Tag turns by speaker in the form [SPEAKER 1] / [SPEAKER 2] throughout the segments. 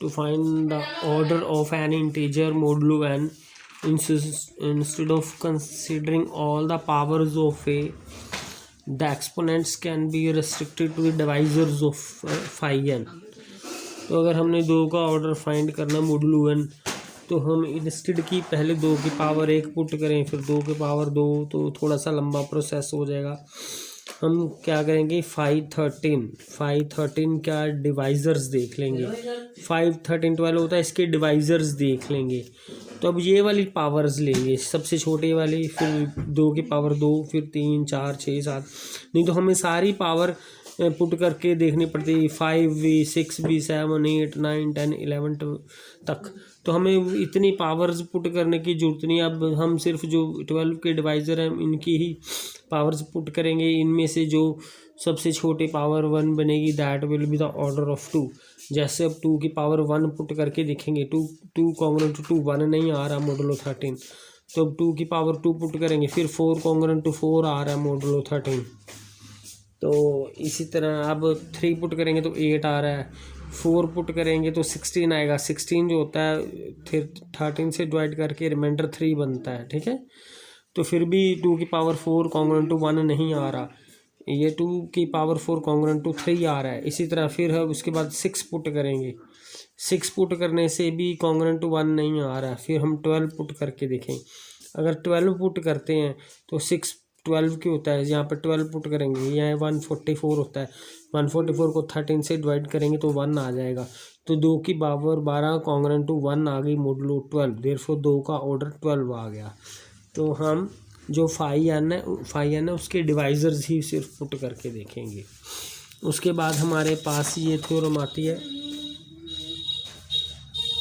[SPEAKER 1] to find the order of an integer modulo n, instead of considering all the powers of a, the exponents can be restricted to the divisors of phi n. तो अगर हमने दो का order find करना modulo n, तो हम instead की पहले दो की पावर एक पुट करें फिर दो की पावर दो, तो थोड़ा सा लंबा प्रोसेस हो जाएगा। हम क्या करेंगे 513 क्या डिवाइजर्स देख लेंगे। 5 13 12 होता है, इसके डिवाइजर्स देख लेंगे। तो अब ये वाली पावर्स लेंगे, सबसे छोटे वाली, फिर दो की पावर दो, फिर 3 4 6 7, नहीं तो हमें सारी पावर पुट करके देखनी पड़ती है 5 भी 6 भी 7 8 9 10 11 तक। तो हमें इतनी पावर्स पुट करने की ज़रूरत नहीं। अब हम सिर्फ जो 12 के डिवाइज़र हैं इनकी ही पावर्स पुट करेंगे। इनमें से जो सबसे छोटी पावर 1 बनेगी that will be the order of 2। जैसे अब 2 की पावर 1 पुट करके देखेंगे, 2 कॉन्ग्रुएंट टू 1 नहीं आ रहा मोडुलो 13, तो अब 2 की पावर 2 पुट करेंगे, फिर 4 कॉन्ग्रुएंट टू 4 आ रहा है मोडुलो 13। तो इसी तरह अब 3 पुट करेंगे तो 8 आ रहा है, 4 पुट करेंगे तो 16 आएगा। 16 जो होता है फिर 13 से डिवाइड करके रिमाइंडर 3 बनता है, ठीक है। तो फिर भी 2 की पावर 4 कॉन्ग्रुएंट टू 1 नहीं आ रहा, ये 2 की पावर 4 कॉन्ग्रुएंट टू 3 आ रहा है। इसी तरह फिर है उसके बाद 6 पुट करेंगे, 6 पुट करने से भी कॉन्ग्रुएंट टू 1 नहीं आ रहा है। फिर हम 12 पुट करके देखें, अगर 12 पुट करते हैं तो 6 12 क्यों होता है, यहाँ पर 12 पुट करेंगे, यहाँ 144 होता है, 144 को 13 से डिवाइड करेंगे तो 1 आ जाएगा। तो 2 की पावर 12 कॉन्ग्रुएंट टू 1 आ गई मोडुलो 12, देयरफॉर 2 का ऑर्डर 12 आ गया। तो हम जो फाई एन है उसके डिवाइजर्स ही सिर्फ पुट करके देखेंगे। उसके बाद हमारे पास ये थ्योरम आती है,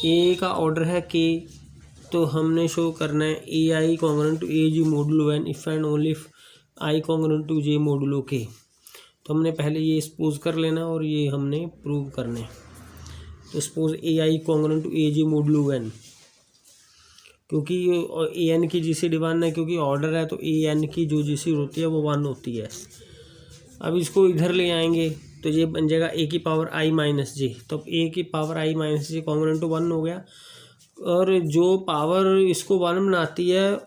[SPEAKER 1] ए का ऑर्डर है के, तो हमने शो करना है a i congruent to a g modulo n if and only if i congruent to j modulo k. तो हमने पहले ये सपोज कर लेना और ये हमने प्रूव करने। तो suppose a i congruent to a g modulo n, क्योंकि ए एन की जीसीडी 1 है, क्योंकि ऑर्डर है तो ए एन की जो जीसीडी होती है वो 1 होती है। अब इसको इधर ले आएंगे तो ये बन जाएगा ए की पावर आई माइनस जे, तो ए की power i minus j congruent to 1 हो गया। और जो पावर इसको 1 बनाती है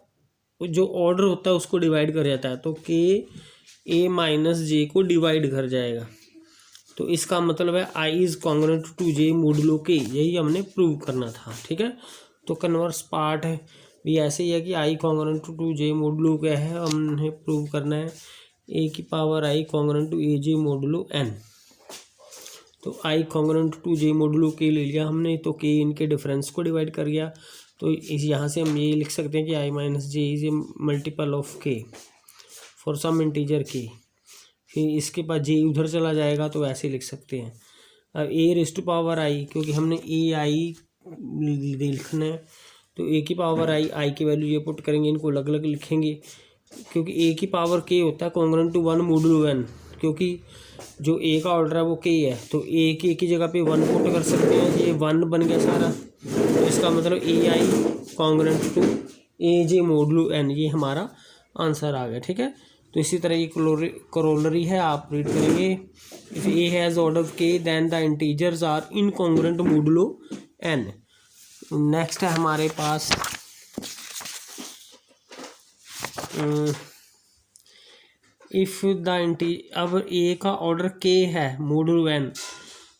[SPEAKER 1] जो ऑर्डर होता है उसको डिवाइड कर जाता है, तो के ए माइनस जे को डिवाइड कर जाएगा। तो इसका मतलब है i is congruent to j modulo k, यही हमने प्रूव करना था, ठीक है। तो कन्वर्स पार्ट है भी ऐसे ही है कि i congruent to j modulo क्या है, हमने प्रूव करना है ए की power i congruent to a j modulo n. तो i congruent to j modulo के ले लिया हमने, तो के इनके डिफरेंस को डिवाइड कर गया। तो इस यहाँ से हम ये लिख सकते हैं कि i minus j is a multiple of k for some integer k. फिर इसके बाद जे उधर चला जाएगा तो ऐसे लिख सकते हैं। अब ए रेज़ टू पावर आई, क्योंकि हमने ए आई लिखना है तो ए की पावर आई की वैल्यू ये पुट करेंगे, इनको अलग अलग लिखेंगे, क्योंकि ए की पावर के होता है कॉन्ग्रुएंट टू 1 मोडुलो एन, क्योंकि जो ए का ऑर्डर है वो के है, तो ए की जगह पे 1 पुट कर सकते हैं, ये 1 बन गया सारा। तो इसका मतलब a i congruent to a j modulo n, ये हमारा आंसर आ गया, ठीक है। तो इसी तरह ये करोलरी है, आप रीड करेंगे, if a has order k then the integers are incongruent modulo n. Next है हमारे पास इफ़ द अब ए का ऑर्डर के है मोडुलो एन,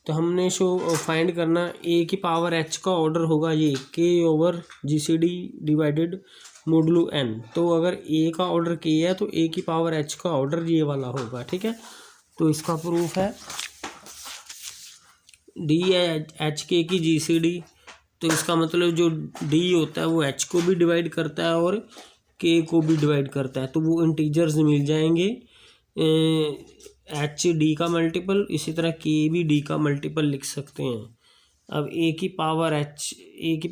[SPEAKER 1] तो हमने शो फाइंड करना ए की पावर एच का ऑर्डर होगा ये k over G C D divided modulo n. तो अगर ए का ऑर्डर के है तो ए की पावर एच का ऑर्डर ये वाला होगा, ठीक है। तो इसका प्रूफ है डी एच के की जी सी डी, तो इसका मतलब जो डी होता है वो एच को भी डिवाइड करता है और के को भी डिवाइड करता है, तो वो इंटीजर्स मिल जाएंगे। एच डी का मल्टीपल, इसी तरह के भी डी का मल्टीपल लिख सकते हैं। अब ए की पावर एच की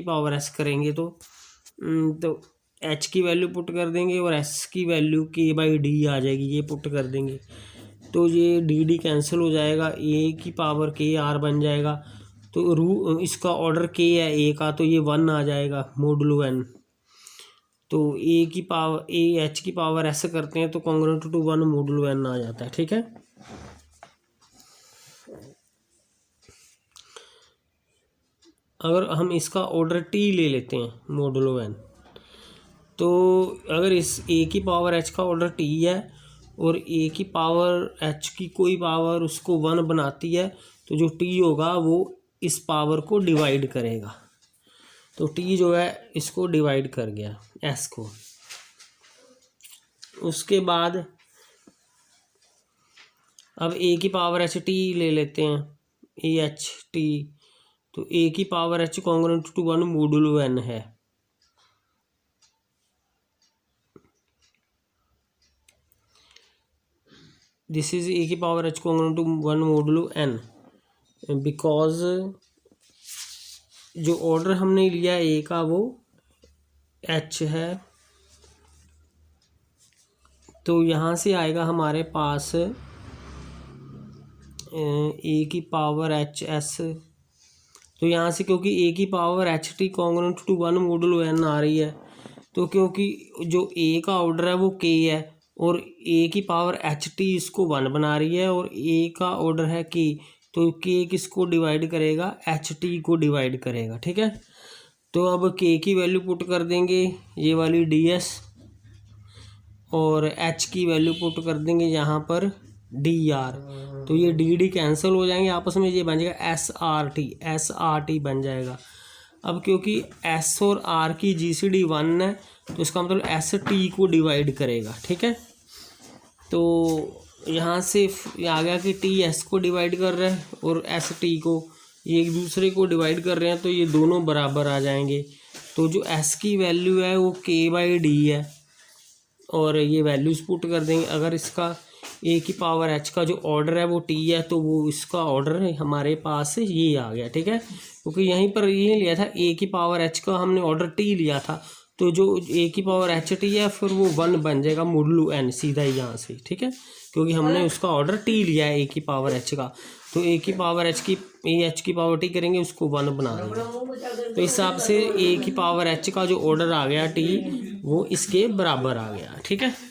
[SPEAKER 1] पावर एस करेंगे तो एच की वैल्यू पुट कर देंगे और एस की वैल्यू के बाई डी आ जाएगी, ये पुट कर देंगे तो ये डी डी कैंसिल हो जाएगा, ए की पावर के आर बन जाएगा। तो इसका ऑर्डर के है ए का, तो ये 1 आ जाएगा मोडुलो एन। तो ए की पावर ए एच की पावर ऐसे करते हैं तो कॉन्ग्रुएंट टू 1 मोडुलो एन आ जाता है, ठीक है। अगर हम इसका ऑर्डर टी ले लेते हैं मोडुलो एन, तो अगर इस ए की पावर एच का ऑर्डर टी है और ए की पावर एच की कोई पावर उसको 1 बनाती है, तो जो टी होगा वो इस पावर को डिवाइड करेगा। तो टी जो है इसको डिवाइड कर गया एस को। उसके बाद अब ए की पावर एच टी ले लेते हैं, ए एच टी, तो ए की power h congruent to 1 modulo n है। दिस इज ए की power h congruent to 1 modulo n, because जो ऑर्डर हमने लिया ए का वो एच है, तो यहाँ से आएगा हमारे पास ए की पावर एच एस। तो यहाँ से क्योंकि ए की power h t congruent to 1 modulo n आ रही है, तो क्योंकि जो ए का ऑर्डर है वो के है और ए की पावर एच टी इसको 1 बना रही है और ए का ऑर्डर है के, तो के किसको डिवाइड करेगा, एच टी को डिवाइड करेगा। ठीक है, तो अब के की वैल्यू पुट कर देंगे ये वाली डी एस, और एच की वैल्यू पुट कर देंगे यहाँ पर डी आर। तो ये डी डी कैंसिल हो जाएंगे आपस में, ये बन जाएगा एस आर टी बन जाएगा। अब क्योंकि एस और आर की GCD 1 है, तो इसका मतलब एस टी को डिवाइड करेगा। ठीक है, तो यहाँ से आ गया कि टी एस को डिवाइड कर रहा है और एस टी को, ये एक दूसरे को डिवाइड कर रहे हैं, तो ये दोनों बराबर आ जाएंगे। तो जो एस की वैल्यू है वो k/d है और ये वैल्यूज़ पुट कर देंगे। अगर इसका ए की पावर एच का जो ऑर्डर है वो टी है, तो वो इसका ऑर्डर हमारे पास ये आ गया। ठीक है, क्योंकि यहीं पर ये लिया था ए की पावर एच का हमने ऑर्डर टी लिया था, तो जो ए की पावर एच टी है फिर वो 1 बन जाएगा मोडुलो एन सीधा ही यहाँ से। ठीक है, क्योंकि हमने उसका ऑर्डर टी लिया है ए की पावर एच का, तो ए की पावर एच की एच की पावर टी करेंगे उसको 1 बना देंगे। तो इस हिसाब से ए की पावर एच का जो ऑर्डर आ गया टी वो इसके बराबर आ गया। ठीक है।